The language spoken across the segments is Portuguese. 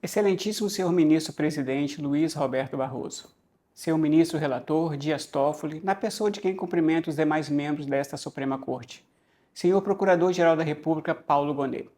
Excelentíssimo senhor ministro-presidente Luiz Roberto Barroso, senhor ministro-relator Dias Toffoli, na pessoa de quem cumprimento os demais membros desta Suprema Corte, senhor Procurador-Geral da República Paulo Gonet.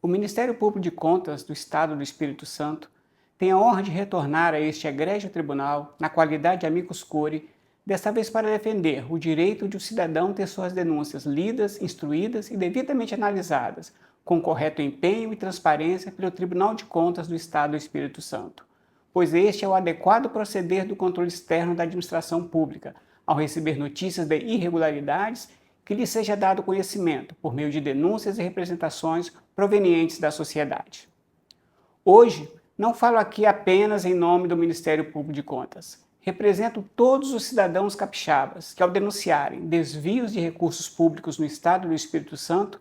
O Ministério Público de Contas do Estado do Espírito Santo tem a honra de retornar a este egrégio tribunal na qualidade de amicus curiae, desta vez para defender o direito de o cidadão ter suas denúncias lidas, instruídas e devidamente analisadas, com correto empenho e transparência pelo Tribunal de Contas do Estado do Espírito Santo, pois este é o adequado proceder do controle externo da administração pública, ao receber notícias de irregularidades, que lhe seja dado conhecimento por meio de denúncias e representações provenientes da sociedade. Hoje, não falo aqui apenas em nome do Ministério Público de Contas. Represento todos os cidadãos capixabas que, ao denunciarem desvios de recursos públicos no Estado do Espírito Santo,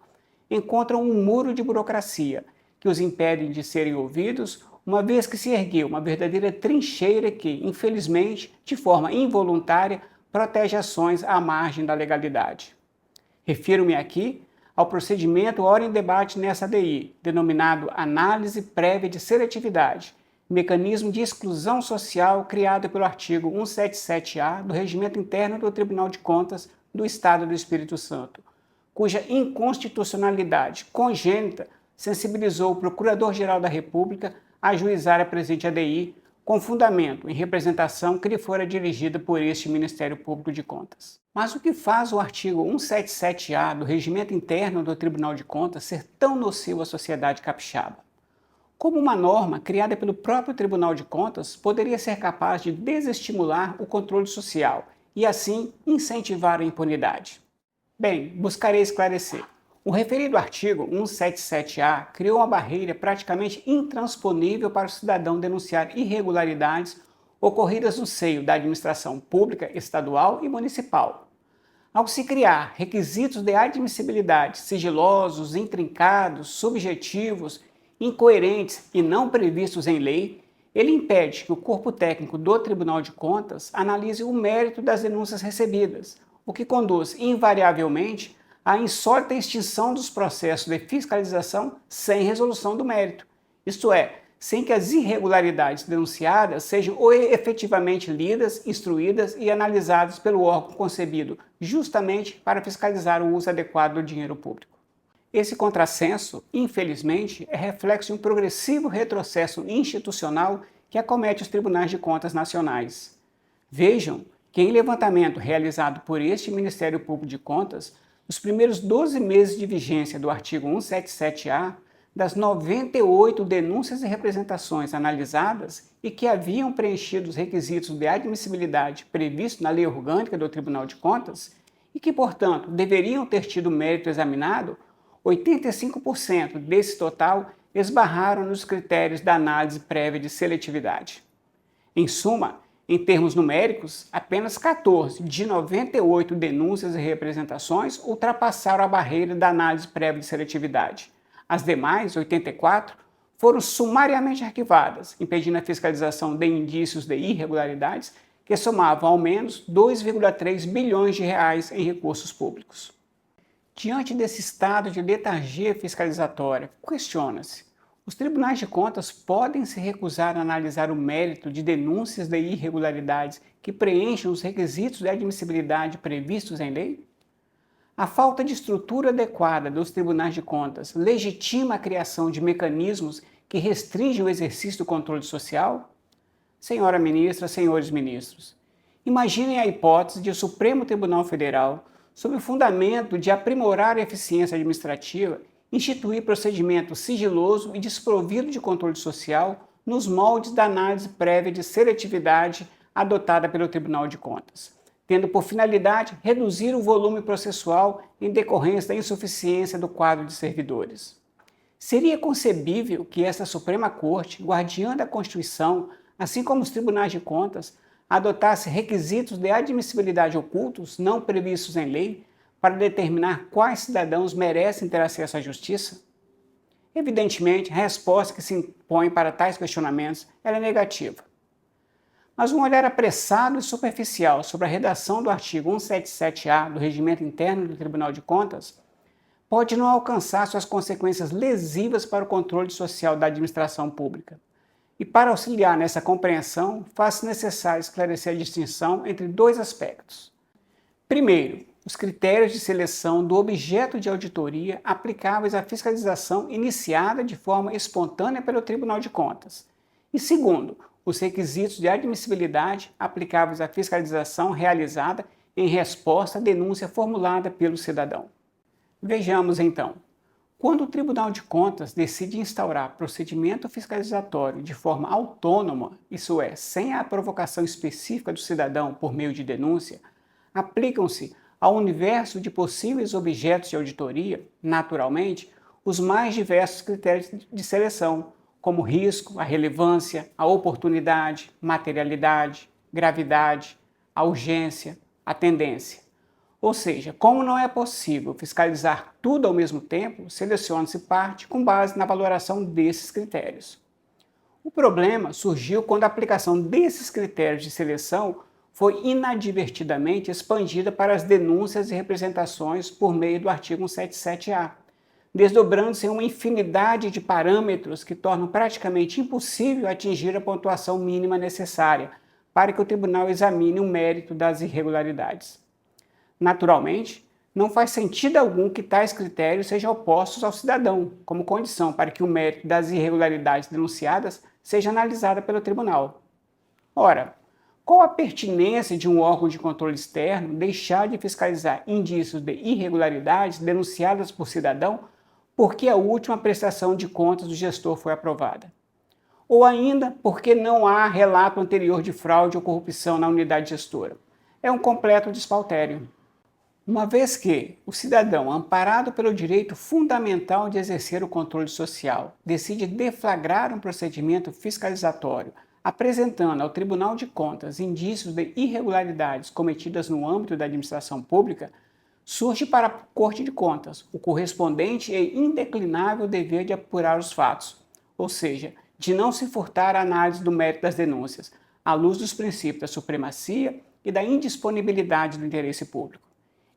encontram um muro de burocracia que os impede de serem ouvidos, uma vez que se ergueu uma verdadeira trincheira que, infelizmente, de forma involuntária, protege ações à margem da legalidade. Refiro-me aqui ao procedimento ora em debate nessa ADI, denominado Análise Prévia de Seletividade, mecanismo de exclusão social criado pelo artigo 177-A do Regimento Interno do Tribunal de Contas do Estado do Espírito Santo, cuja inconstitucionalidade congênita sensibilizou o Procurador-Geral da República a ajuizar a presente ADI com fundamento em representação que lhe fora dirigida por este Ministério Público de Contas. Mas o que faz o artigo 177-A do Regimento Interno do Tribunal de Contas ser tão nocivo à sociedade capixaba? Como uma norma criada pelo próprio Tribunal de Contas poderia ser capaz de desestimular o controle social e, assim, incentivar a impunidade? Bem, buscarei esclarecer. O referido artigo 177-A criou uma barreira praticamente intransponível para o cidadão denunciar irregularidades ocorridas no seio da administração pública estadual e municipal. Ao se criar requisitos de admissibilidade sigilosos, intrincados, subjetivos, incoerentes e não previstos em lei, ele impede que o corpo técnico do Tribunal de Contas analise o mérito das denúncias recebidas, o que conduz invariavelmente à insólita extinção dos processos de fiscalização sem resolução do mérito, isto é, sem que as irregularidades denunciadas sejam efetivamente lidas, instruídas e analisadas pelo órgão concebido justamente para fiscalizar o uso adequado do dinheiro público. Esse contrassenso, infelizmente, é reflexo de um progressivo retrocesso institucional que acomete os tribunais de contas nacionais. Vejam que, em levantamento realizado por este Ministério Público de Contas, nos primeiros 12 meses de vigência do artigo 177-A, das 98 denúncias e representações analisadas e que haviam preenchido os requisitos de admissibilidade previstos na Lei Orgânica do Tribunal de Contas e que, portanto, deveriam ter tido mérito examinado, 85% desse total esbarraram nos critérios da análise prévia de seletividade. Em suma, em termos numéricos, apenas 14 de 98 denúncias e representações ultrapassaram a barreira da análise prévia de seletividade. As demais, 84, foram sumariamente arquivadas, impedindo a fiscalização de indícios de irregularidades que somavam ao menos 2,3 bilhões de reais em recursos públicos. Diante desse estado de letargia fiscalizatória, questiona-se: os tribunais de contas podem se recusar a analisar o mérito de denúncias de irregularidades que preenchem os requisitos de admissibilidade previstos em lei? A falta de estrutura adequada dos tribunais de contas legitima a criação de mecanismos que restringem o exercício do controle social? Senhora ministra, senhores ministros, imaginem a hipótese de o Supremo Tribunal Federal, sob o fundamento de aprimorar a eficiência administrativa, instituir procedimento sigiloso e desprovido de controle social nos moldes da análise prévia de seletividade adotada pelo Tribunal de Contas, tendo por finalidade reduzir o volume processual em decorrência da insuficiência do quadro de servidores. Seria concebível que esta Suprema Corte, guardiã da Constituição, assim como os tribunais de contas, adotasse requisitos de admissibilidade ocultos não previstos em lei para determinar quais cidadãos merecem ter acesso à justiça? Evidentemente, a resposta que se impõe para tais questionamentos é negativa. Mas um olhar apressado e superficial sobre a redação do artigo 177-A do Regimento Interno do Tribunal de Contas pode não alcançar suas consequências lesivas para o controle social da administração pública. E para auxiliar nessa compreensão, faz-se necessário esclarecer a distinção entre dois aspectos. Primeiro, os critérios de seleção do objeto de auditoria aplicáveis à fiscalização iniciada de forma espontânea pelo Tribunal de Contas. E segundo, os requisitos de admissibilidade aplicáveis à fiscalização realizada em resposta à denúncia formulada pelo cidadão. Vejamos então. Quando o Tribunal de Contas decide instaurar procedimento fiscalizatório de forma autônoma, isso é, sem a provocação específica do cidadão por meio de denúncia, aplicam-se ao universo de possíveis objetos de auditoria, naturalmente, os mais diversos critérios de seleção, como o risco, a relevância, a oportunidade, materialidade, gravidade, a urgência, a tendência. Ou seja, como não é possível fiscalizar tudo ao mesmo tempo, seleciona-se parte com base na valoração desses critérios. O problema surgiu quando a aplicação desses critérios de seleção foi inadvertidamente expandida para as denúncias e representações por meio do artigo 177-A, desdobrando-se em uma infinidade de parâmetros que tornam praticamente impossível atingir a pontuação mínima necessária para que o tribunal examine o mérito das irregularidades. Naturalmente, não faz sentido algum que tais critérios sejam opostos ao cidadão, como condição para que o mérito das irregularidades denunciadas seja analisado pelo tribunal. Ora, qual a pertinência de um órgão de controle externo deixar de fiscalizar indícios de irregularidades denunciadas por cidadão porque a última prestação de contas do gestor foi aprovada? Ou ainda porque não há relato anterior de fraude ou corrupção na unidade gestora? É um completo despautério. Uma vez que o cidadão, amparado pelo direito fundamental de exercer o controle social, decide deflagrar um procedimento fiscalizatório, apresentando ao Tribunal de Contas indícios de irregularidades cometidas no âmbito da administração pública, surge para a Corte de Contas o correspondente e indeclinável dever de apurar os fatos, ou seja, de não se furtar à análise do mérito das denúncias, à luz dos princípios da supremacia e da indisponibilidade do interesse público.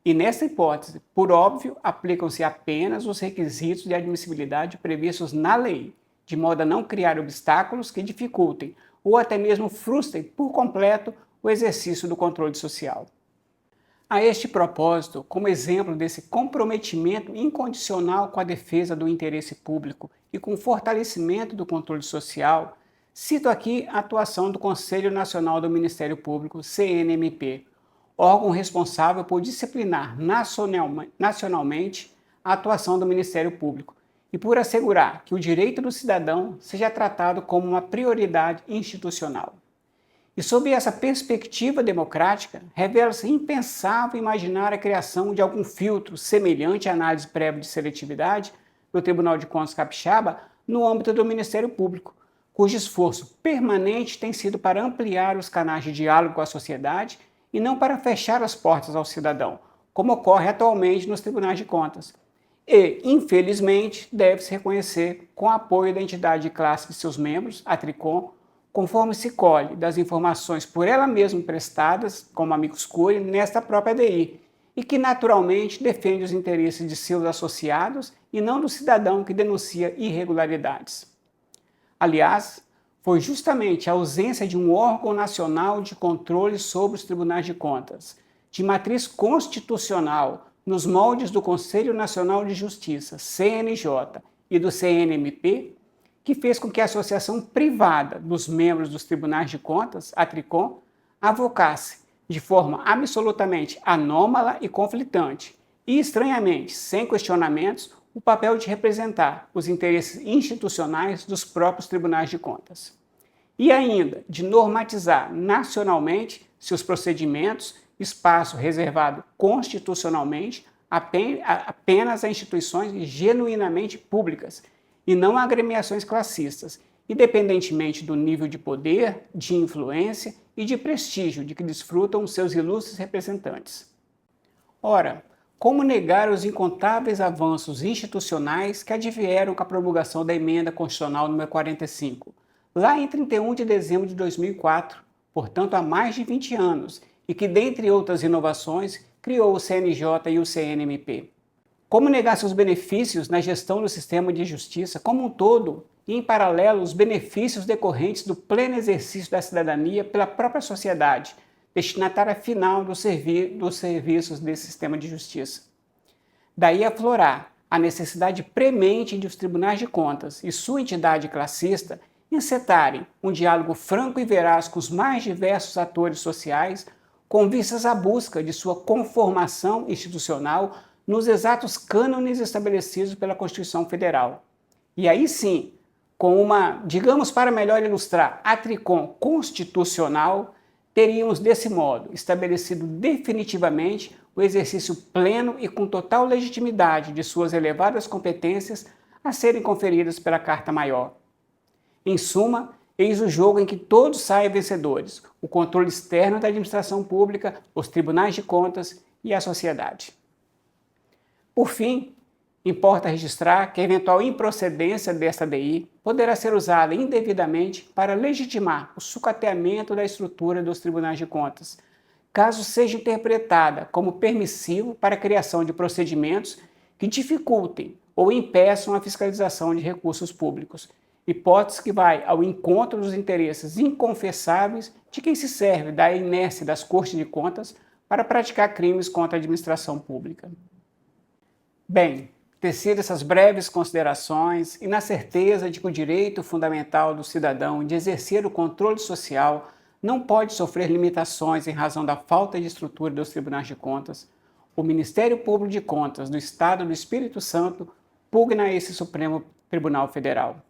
E nessa hipótese, por óbvio, aplicam-se apenas os requisitos de admissibilidade previstos na lei, de modo a não criar obstáculos que dificultem ou até mesmo frustrem por completo o exercício do controle social. A este propósito, como exemplo desse comprometimento incondicional com a defesa do interesse público e com o fortalecimento do controle social, cito aqui a atuação do Conselho Nacional do Ministério Público, CNMP, órgão responsável por disciplinar nacionalmente a atuação do Ministério Público e por assegurar que o direito do cidadão seja tratado como uma prioridade institucional. E sob essa perspectiva democrática, revela-se impensável imaginar a criação de algum filtro semelhante à análise prévia de seletividade do Tribunal de Contas Capixaba no âmbito do Ministério Público, cujo esforço permanente tem sido para ampliar os canais de diálogo com a sociedade e não para fechar as portas ao cidadão, como ocorre atualmente nos tribunais de contas. E, infelizmente, deve-se reconhecer, com apoio da entidade de classe de seus membros, a Tricom, conforme se colhe das informações por ela mesma prestadas, como amicus curiae, nesta própria ADI, e que naturalmente defende os interesses de seus associados e não do cidadão que denuncia irregularidades. Aliás, foi justamente a ausência de um órgão nacional de controle sobre os tribunais de contas, de matriz constitucional, nos moldes do Conselho Nacional de Justiça, CNJ, e do CNMP, que fez com que a associação privada dos membros dos tribunais de contas, a Tricom, avocasse, de forma absolutamente anômala e conflitante, e estranhamente, sem questionamentos, o papel de representar os interesses institucionais dos próprios tribunais de contas. E ainda de normatizar nacionalmente seus procedimentos, espaço reservado constitucionalmente apenas a instituições genuinamente públicas e não a agremiações classistas, independentemente do nível de poder, de influência e de prestígio de que desfrutam os seus ilustres representantes. Ora, como negar os incontáveis avanços institucionais que advieram com a promulgação da Emenda Constitucional nº 45, lá em 31 de dezembro de 2004, portanto há mais de 20 anos, e que, dentre outras inovações, criou o CNJ e o CNMP? Como negar seus benefícios na gestão do sistema de justiça como um todo e, em paralelo, os benefícios decorrentes do pleno exercício da cidadania pela própria sociedade, destinatária final dos serviços desse sistema de justiça? Daí aflorar a necessidade premente de os tribunais de contas e sua entidade classista encetarem um diálogo franco e veraz com os mais diversos atores sociais, com vistas à busca de sua conformação institucional nos exatos cânones estabelecidos pela Constituição Federal. E aí sim, com uma, digamos para melhor ilustrar, atricom constitucional, teríamos desse modo estabelecido definitivamente o exercício pleno e com total legitimidade de suas elevadas competências a serem conferidas pela Carta Maior. Em suma, eis o jogo em que todos saem vencedores: o controle externo da administração pública, os tribunais de contas e a sociedade. Por fim, importa registrar que a eventual improcedência desta DI poderá ser usada indevidamente para legitimar o sucateamento da estrutura dos tribunais de contas, caso seja interpretada como permissivo para a criação de procedimentos que dificultem ou impeçam a fiscalização de recursos públicos, hipótese que vai ao encontro dos interesses inconfessáveis de quem se serve da inércia das Cortes de Contas para praticar crimes contra a administração pública. Bem, tecido essas breves considerações e na certeza de que o direito fundamental do cidadão de exercer o controle social não pode sofrer limitações em razão da falta de estrutura dos tribunais de contas, o Ministério Público de Contas do Estado do Espírito Santo pugna a esse Supremo Tribunal Federal.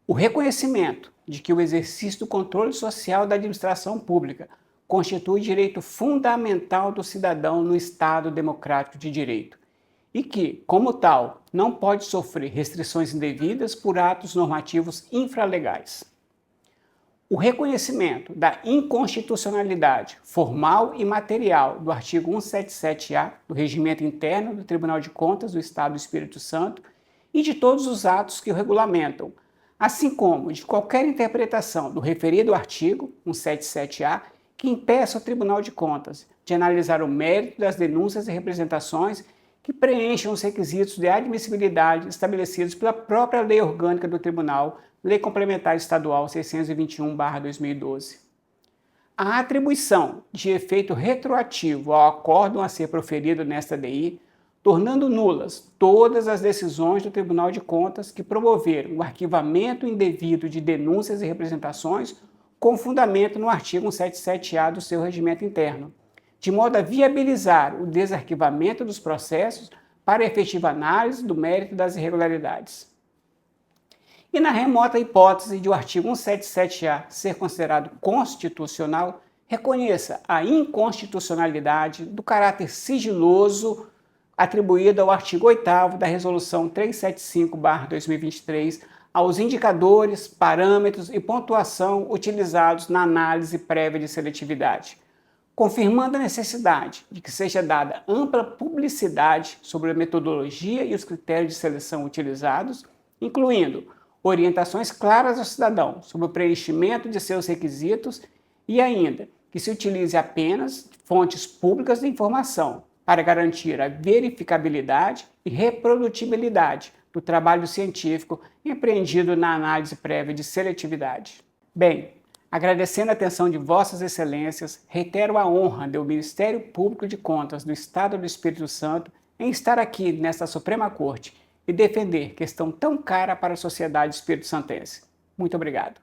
O reconhecimento de que o exercício do controle social da administração pública constitui direito fundamental do cidadão no Estado democrático de direito e que, como tal, não pode sofrer restrições indevidas por atos normativos infralegais. O reconhecimento da inconstitucionalidade formal e material do artigo 177-A do Regimento Interno do Tribunal de Contas do Estado do Espírito Santo e de todos os atos que o regulamentam, assim como de qualquer interpretação do referido artigo 177-A que impeça o Tribunal de Contas de analisar o mérito das denúncias e representações que preencham os requisitos de admissibilidade estabelecidos pela própria Lei Orgânica do Tribunal, Lei Complementar Estadual 621/2012. A atribuição de efeito retroativo ao acórdão a ser proferido nesta DI, tornando nulas todas as decisões do Tribunal de Contas que promoveram o arquivamento indevido de denúncias e representações com fundamento no artigo 177-A do seu regimento interno, de modo a viabilizar o desarquivamento dos processos para a efetiva análise do mérito das irregularidades. E na remota hipótese de o artigo 177-A ser considerado constitucional, reconheça a inconstitucionalidade do caráter sigiloso atribuído ao artigo 8º da Resolução 375/2023 aos indicadores, parâmetros e pontuação utilizados na análise prévia de seletividade, confirmando a necessidade de que seja dada ampla publicidade sobre a metodologia e os critérios de seleção utilizados, incluindo orientações claras ao cidadão sobre o preenchimento de seus requisitos e ainda que se utilize apenas fontes públicas de informação para garantir a verificabilidade e reprodutibilidade do trabalho científico empreendido na análise prévia de seletividade. Bem, agradecendo a atenção de Vossas Excelências, reitero a honra do Ministério Público de Contas do Estado do Espírito Santo em estar aqui nesta Suprema Corte e defender questão tão cara para a sociedade espírito-santense. Muito obrigado.